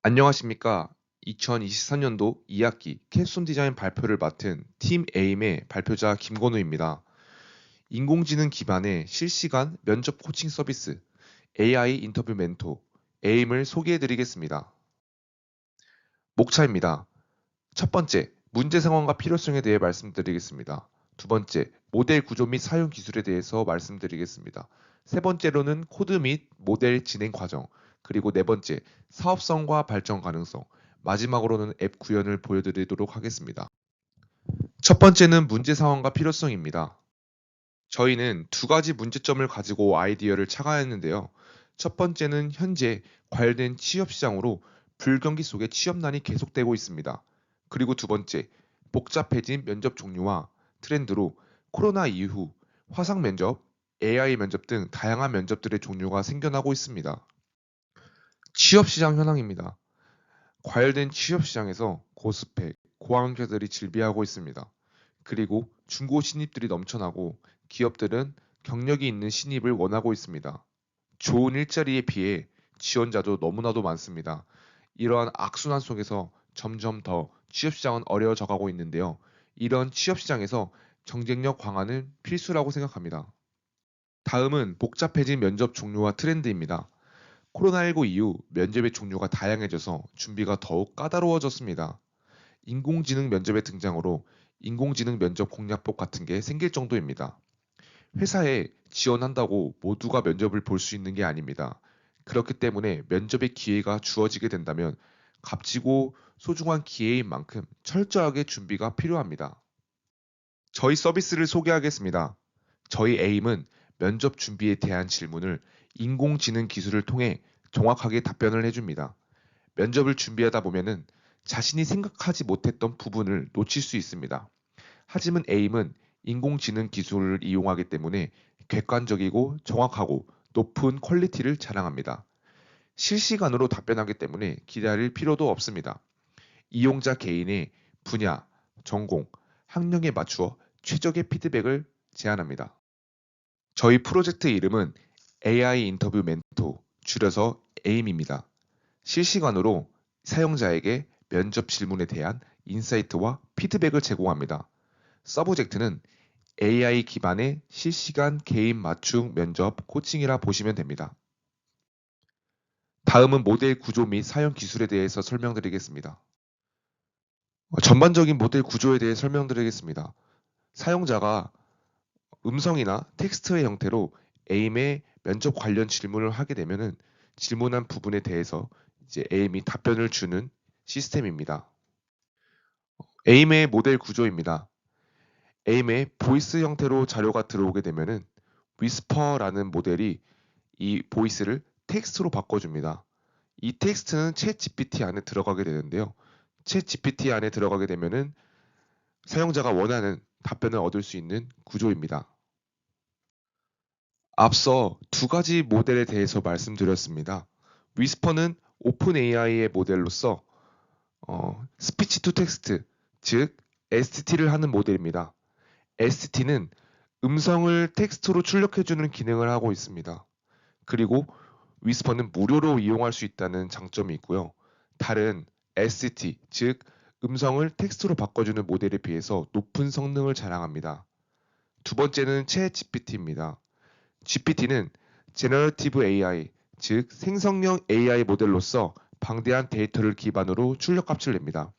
안녕하십니까. 2023년도 2학기 캡스톤 디자인 발표를 맡은 팀 에임의 발표자 김건우입니다. 인공지능 기반의 실시간 면접 코칭 서비스 AI 인터뷰 멘토 에임을 소개해 드리겠습니다. 목차입니다. 첫 번째, 문제 상황과 필요성에 대해 말씀드리겠습니다. 두 번째, 모델 구조 및 사용 기술에 대해서 말씀드리겠습니다. 세 번째로는 코드 및 모델 진행 과정, 그리고 네 번째, 사업성과 발전 가능성, 마지막으로는 앱 구현을 보여드리도록 하겠습니다. 첫 번째는 문제 상황과 필요성입니다. 저희는 두 가지 문제점을 가지고 아이디어를 착안했는데요. 첫 번째는 현재 과열된 취업 시장으로 불경기 속에 취업난이 계속되고 있습니다. 그리고 두 번째, 복잡해진 면접 종류와 트렌드로 코로나 이후 화상 면접, AI 면접 등 다양한 면접들의 종류가 생겨나고 있습니다. 취업 시장 현황입니다. 과열된 취업 시장에서 고스펙, 고학력자들이 질비하고 있습니다. 그리고 중고 신입들이 넘쳐나고 기업들은 경력이 있는 신입을 원하고 있습니다. 좋은 일자리에 비해 지원자도 너무나도 많습니다. 이러한 악순환 속에서 점점 더 취업시장은 어려워져 가고 있는데요. 이런 취업시장에서 경쟁력 강화는 필수라고 생각합니다. 다음은 복잡해진 면접 종류와 트렌드입니다. 코로나19 이후 면접의 종류가 다양해져서 준비가 더욱 까다로워졌습니다. 인공지능 면접의 등장으로 인공지능 면접 공략법 같은 게 생길 정도입니다. 회사에 지원한다고 모두가 면접을 볼 수 있는 게 아닙니다. 그렇기 때문에 면접의 기회가 주어지게 된다면 값지고 소중한 기회인 만큼 철저하게 준비가 필요합니다. 저희 서비스를 소개하겠습니다. 저희 에임은 면접 준비에 대한 질문을 인공지능 기술을 통해 정확하게 답변을 해줍니다. 면접을 준비하다 보면은 자신이 생각하지 못했던 부분을 놓칠 수 있습니다. 하지만 에임은 인공지능 기술을 이용하기 때문에 객관적이고 정확하고 높은 퀄리티를 자랑합니다. 실시간으로 답변하기 때문에 기다릴 필요도 없습니다. 이용자 개인의 분야, 전공, 학력에 맞추어 최적의 피드백을 제안합니다. 저희 프로젝트 이름은 AI 인터뷰 멘토, 줄여서 에임입니다. 실시간으로 사용자에게 면접 질문에 대한 인사이트와 피드백을 제공합니다. 서브젝트는 AI 기반의 실시간 개인 맞춤 면접 코칭이라 보시면 됩니다. 다음은 모델 구조 및 사용 기술에 대해서 설명드리겠습니다. 전반적인 모델 구조에 대해 설명드리겠습니다. 사용자가 음성이나 텍스트의 형태로 에임의 면접 관련 질문을 하게 되면은 질문한 부분에 대해서 이제 에임이 답변을 주는 시스템입니다. 에임의 모델 구조입니다. 에임의 보이스 형태로 자료가 들어오게 되면은 위스퍼라는 모델이 이 보이스를 텍스트로 바꿔줍니다. 이 텍스트는 챗 GPT 안에 들어가게 되는데요. 챗 GPT 안에 들어가게 되면은 사용자가 원하는 답변을 얻을 수 있는 구조입니다. 앞서 두 가지 모델에 대해서 말씀드렸습니다. 위스퍼는 오픈 AI의 모델로서 스피치 투 텍스트, 즉 STT를 하는 모델입니다. STT는 음성을 텍스트로 출력해주는 기능을 하고 있습니다. 그리고 위스퍼는 무료로 이용할 수 있다는 장점이 있고요. 다른 ST, 즉 음성을 텍스트로 바꿔주는 모델에 비해서 높은 성능을 자랑합니다. 두 번째는 챗 GPT입니다. GPT는 제너러티브 AI, 즉 생성형 AI 모델로서 방대한 데이터를 기반으로 출력값을 냅니다.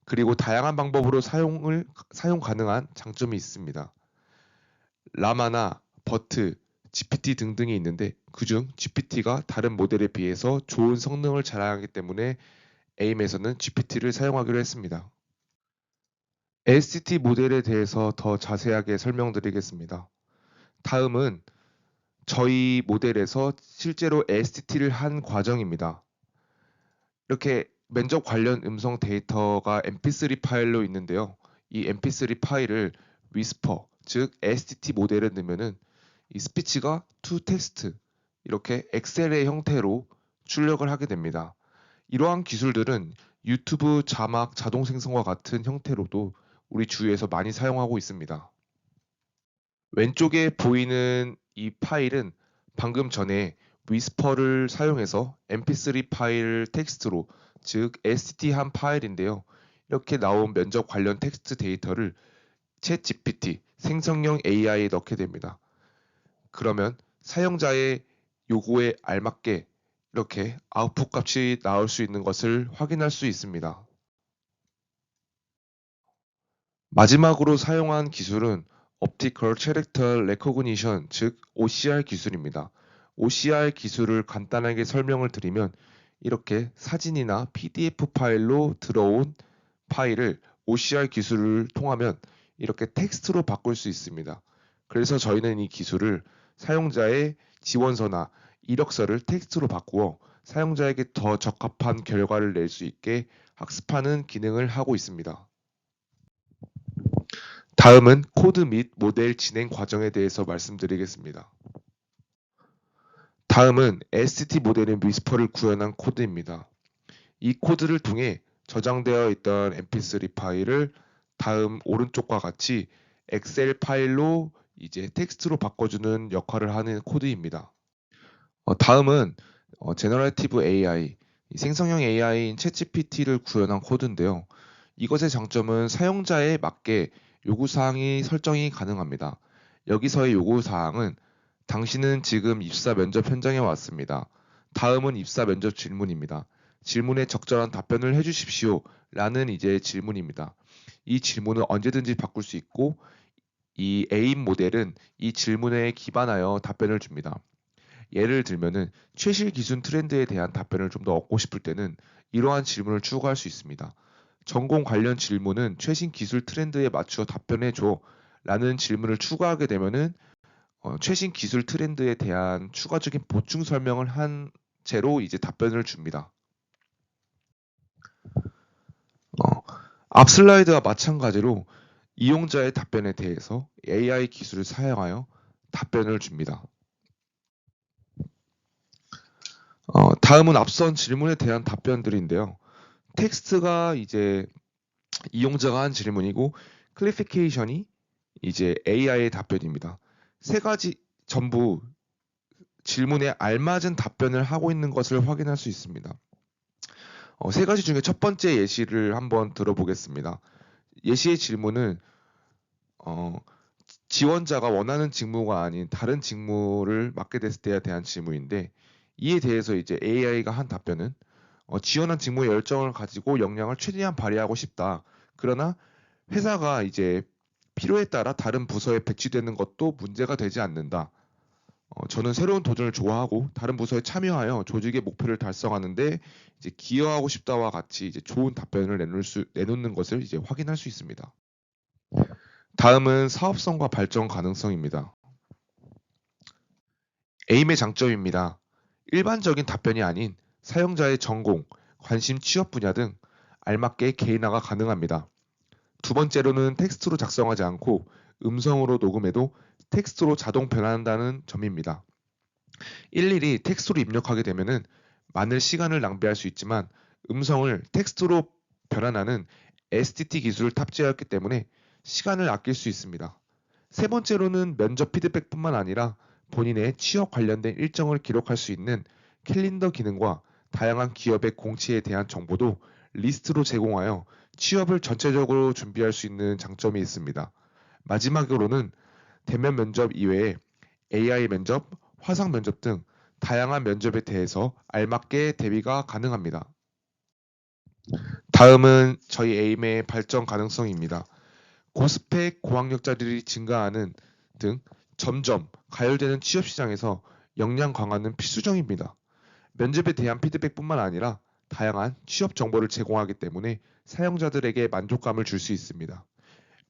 그리고 다양한 방법으로 사용 가능한 장점이 있습니다. 라마나 버트, GPT 등등이 있는데 그중 GPT가 다른 모델에 비해서 좋은 성능을 자랑하기 때문에 에임에서는 GPT를 사용하기로 했습니다. STT 모델에 대해서 더 자세하게 설명드리겠습니다. 다음은 저희 모델에서 실제로 STT를 한 과정입니다. 이렇게 면접 관련 음성 데이터가 mp3 파일로 있는데요. 이 mp3 파일을 위스퍼, 즉 STT 모델에 넣으면은 이 스피치가 to 텍스트 이렇게 엑셀의 형태로 출력을 하게 됩니다. 이러한 기술들은 유튜브 자막 자동 생성과 같은 형태로도 우리 주위에서 많이 사용하고 있습니다. 왼쪽에 보이는 이 파일은 방금 전에 위스퍼를 사용해서 mp3 파일 텍스트로 즉 STT 한 파일인데요. 이렇게 나온 면접 관련 텍스트 데이터를 챗 GPT, 생성형 AI에 넣게 됩니다. 그러면 사용자의 요구에 알맞게 이렇게 아웃풋 값이 나올 수 있는 것을 확인할 수 있습니다. 마지막으로 사용한 기술은 Optical Character Recognition, 즉 OCR 기술입니다. OCR 기술을 간단하게 설명을 드리면 이렇게 사진이나 PDF 파일로 들어온 파일을 OCR 기술을 통하면 이렇게 텍스트로 바꿀 수 있습니다. 그래서 저희는 이 기술을 사용자의 지원서나 이력서를 텍스트로 바꾸어 사용자에게 더 적합한 결과를 낼 수 있게 학습하는 기능을 하고 있습니다. 다음은 코드 및 모델 진행 과정에 대해서 말씀드리겠습니다. 다음은 ST 모델인 위스퍼를 구현한 코드입니다. 이 코드를 통해 저장되어 있던 mp3 파일을 다음 오른쪽과 같이 엑셀 파일로 이제 텍스트로 바꿔주는 역할을 하는 코드입니다. 다음은 제너레이티브 AI, 생성형 AI인 챗GPT를 구현한 코드인데요. 이것의 장점은 사용자에 맞게 요구사항이 설정이 가능합니다. 여기서의 요구사항은 당신은 지금 입사 면접 현장에 왔습니다. 다음은 입사 면접 질문입니다. 질문에 적절한 답변을 해주십시오. 라는 이제 질문입니다. 이 질문은 언제든지 바꿀 수 있고 이 AIM 모델은 이 질문에 기반하여 답변을 줍니다. 예를 들면은 최실 기준 트렌드에 대한 답변을 좀 더 얻고 싶을 때는 이러한 질문을 추가할 수 있습니다. 전공 관련 질문은 최신 기술 트렌드에 맞추어 답변해 줘 라는 질문을 추가하게 되면은 최신 기술 트렌드에 대한 추가적인 보충 설명을 한 채로 이제 답변을 줍니다. 앞 슬라이드와 마찬가지로 이용자의 답변에 대해서 AI 기술을 사용하여 답변을 줍니다. 다음은 앞선 질문에 대한 답변들인데요. 텍스트가 이제 이용자가 한 질문이고 클리피케이션이 이제 AI의 답변입니다. 세 가지 전부 질문에 알맞은 답변을 하고 있는 것을 확인할 수 있습니다. 세 가지 중에 첫 번째 예시를 한번 들어보겠습니다. 예시의 질문은 지원자가 원하는 직무가 아닌 다른 직무를 맡게 됐을 때에 대한 질문인데 이에 대해서 이제 AI가 한 답변은 지원한 직무에 열정을 가지고 역량을 최대한 발휘하고 싶다. 그러나 회사가 이제 필요에 따라 다른 부서에 배치되는 것도 문제가 되지 않는다. 저는 새로운 도전을 좋아하고 다른 부서에 참여하여 조직의 목표를 달성하는데 이제 기여하고 싶다와 같이 이제 좋은 답변을 내놓는 것을 이제 확인할 수 있습니다. 다음은 사업성과 발전 가능성입니다. 에임의 장점입니다. 일반적인 답변이 아닌 사용자의 전공, 관심 취업 분야 등 알맞게 개인화가 가능합니다. 두 번째로는 텍스트로 작성하지 않고 음성으로 녹음해도 텍스트로 자동 변환한다는 점입니다. 일일이 텍스트로 입력하게 되면 많은 시간을 낭비할 수 있지만 음성을 텍스트로 변환하는 STT 기술을 탑재하였기 때문에 시간을 아낄 수 있습니다. 세 번째로는 면접 피드백뿐만 아니라 본인의 취업 관련된 일정을 기록할 수 있는 캘린더 기능과 다양한 기업의 공지에 대한 정보도 리스트로 제공하여 취업을 전체적으로 준비할 수 있는 장점이 있습니다. 마지막으로는 대면 면접 이외에 AI 면접, 화상 면접 등 다양한 면접에 대해서 알맞게 대비가 가능합니다. 다음은 저희 에임의 발전 가능성입니다. 고스펙 고학력자들이 증가하는 등 점점 가열되는 취업 시장에서 역량 강화는 필수적입니다. 면접에 대한 피드백뿐만 아니라 다양한 취업 정보를 제공하기 때문에 사용자들에게 만족감을 줄 수 있습니다.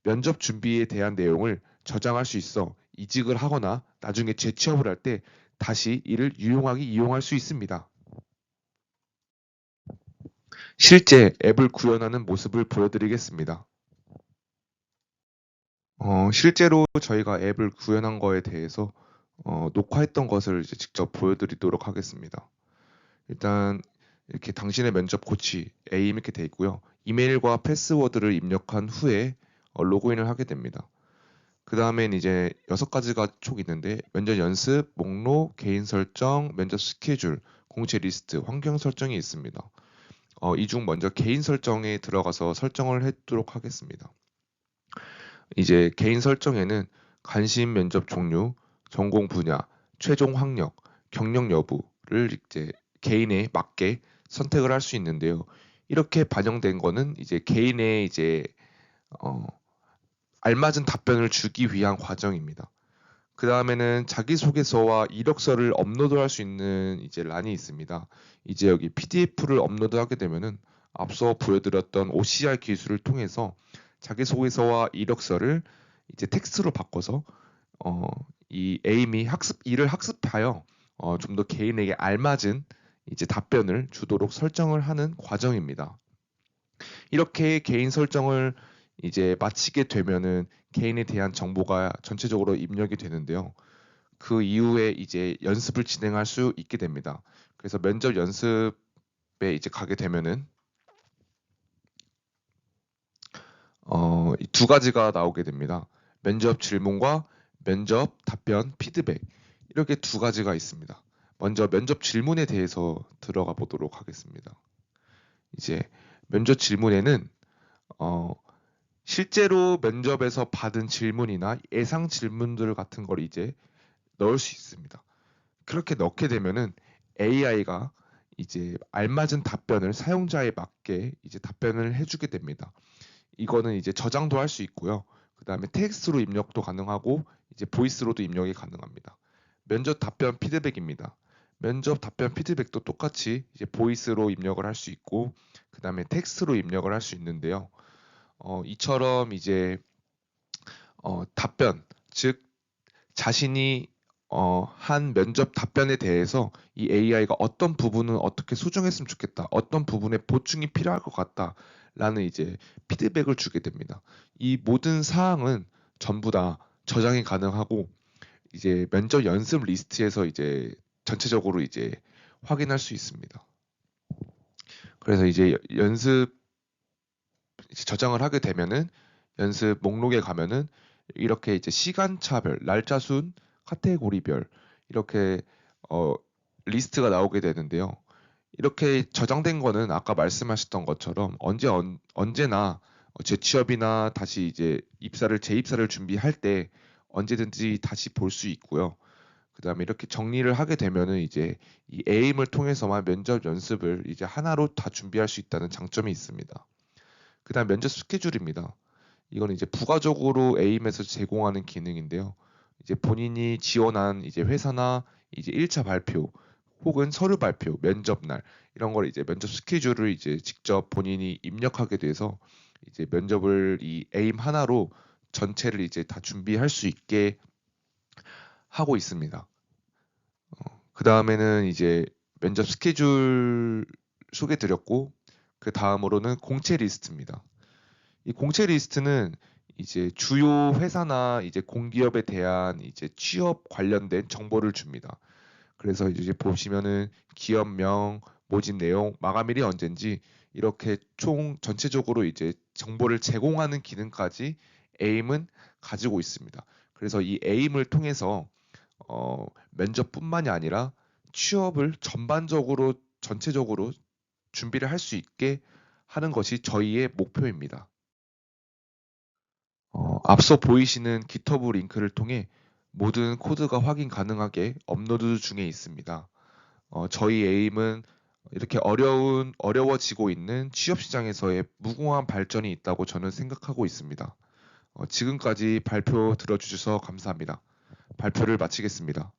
면접 준비에 대한 내용을 저장할 수 있어 이직을 하거나 나중에 재취업을 할 때 다시 이를 유용하게 이용할 수 있습니다. 실제 앱을 구현하는 모습을 보여드리겠습니다. 실제로 저희가 앱을 구현한 거에 대해서 녹화했던 것을 이제 직접 보여드리도록 하겠습니다. 일단 이렇게 당신의 면접 코치 에임 이렇게 돼 있고요. 이메일과 패스워드를 입력한 후에 로그인을 하게 됩니다. 그 다음엔 이제 6가지가 촉 있는데 면접 연습, 목록, 개인 설정, 면접 스케줄, 공지 리스트, 환경 설정이 있습니다. 이 중 먼저 개인 설정에 들어가서 설정을 하도록 하겠습니다. 이제 개인 설정에는 관심 면접 종류, 전공 분야, 최종 학력, 경력 여부를 이제 개인에 맞게 선택을 할 수 있는데요. 이렇게 반영된 거는 이제 개인의 이제 어, 알맞은 답변을 주기 위한 과정입니다. 그 다음에는 자기소개서와 이력서를 업로드할 수 있는 이제 란이 있습니다. 이제 여기 PDF를 업로드하게 되면은 앞서 보여드렸던 OCR 기술을 통해서 자기소개서와 이력서를 이제 텍스트로 바꿔서 이 에임이 이를 학습하여 좀 더 개인에게 알맞은 이제 답변을 주도록 설정을 하는 과정입니다. 이렇게 개인 설정을 이제 마치게 되면은 개인에 대한 정보가 전체적으로 입력이 되는데요. 그 이후에 이제 연습을 진행할 수 있게 됩니다. 그래서 면접 연습에 이제 가게 되면은 이두 가지가 나오게 됩니다. 면접 질문과 면접 답변 피드백 이렇게 두 가지가 있습니다. 먼저 면접 질문에 대해서 들어가 보도록 하겠습니다. 이제 면접 질문에는 어, 실제로 면접에서 받은 질문이나 예상 질문들 같은 걸 이제 넣을 수 있습니다. 그렇게 넣게 되면은 AI가 이제 알맞은 답변을 사용자에 맞게 이제 답변을 해주게 됩니다. 이거는 이제 저장도 할 수 있고요. 그 다음에 텍스트로 입력도 가능하고 이제 보이스로도 입력이 가능합니다. 면접 답변 피드백입니다. 면접 답변 피드백도 똑같이 이제 보이스로 입력을 할 수 있고 그 다음에 텍스트로 입력을 할 수 있는데요. 이처럼 이제 답변, 즉 자신이 한 면접 답변에 대해서 이 AI가 어떤 부분은 어떻게 수정했으면 좋겠다, 어떤 부분에 보충이 필요할 것 같다라는 이제 피드백을 주게 됩니다. 이 모든 사항은 전부 다 저장이 가능하고 이제 면접 연습 리스트에서 이제 전체적으로 이제 확인할 수 있습니다. 그래서 이제 연습 저장을 하게 되면은 연습 목록에 가면은 이렇게 이제 시간차별, 날짜순, 카테고리별 이렇게 어, 리스트가 나오게 되는데요. 이렇게 저장된 거는 아까 말씀하셨던 것처럼 언제나 재취업이나 다시 이제 재입사를 준비할 때 언제든지 다시 볼 수 있고요. 그다음에 이렇게 정리를 하게 되면은 이제 이 에임을 통해서만 면접 연습을 이제 하나로 다 준비할 수 있다는 장점이 있습니다. 그다음 면접 스케줄입니다. 이거는 이제 부가적으로 에임에서 제공하는 기능인데요. 이제 본인이 지원한 이제 회사나 이제 1차 발표 혹은 서류 발표, 면접날 이런 걸 이제 면접 스케줄을 이제 직접 본인이 입력하게 돼서 이제 면접을 이 에임 하나로 전체를 이제 다 준비할 수 있게 하고 있습니다. 그 다음에는 이제 면접 스케줄 소개 드렸고 그 다음으로는 공채 리스트입니다. 이 공채 리스트는 이제 주요 회사나 이제 공기업에 대한 이제 취업 관련된 정보를 줍니다. 그래서 이제 보시면은 기업명, 모집 내용, 마감일이 언젠지 이렇게 총 전체적으로 이제 정보를 제공하는 기능까지 에임은 가지고 있습니다. 그래서 이 에임을 통해서 면접뿐만이 아니라 취업을 전체적으로 준비를 할 수 있게 하는 것이 저희의 목표입니다. 앞서 보이시는 GitHub 링크를 통해 모든 코드가 확인 가능하게 업로드 중에 있습니다. 저희 에임은 이렇게 어려워지고 있는 취업 시장에서의 무궁한 발전이 있다고 저는 생각하고 있습니다. 지금까지 발표 들어주셔서 감사합니다. 발표를 마치겠습니다.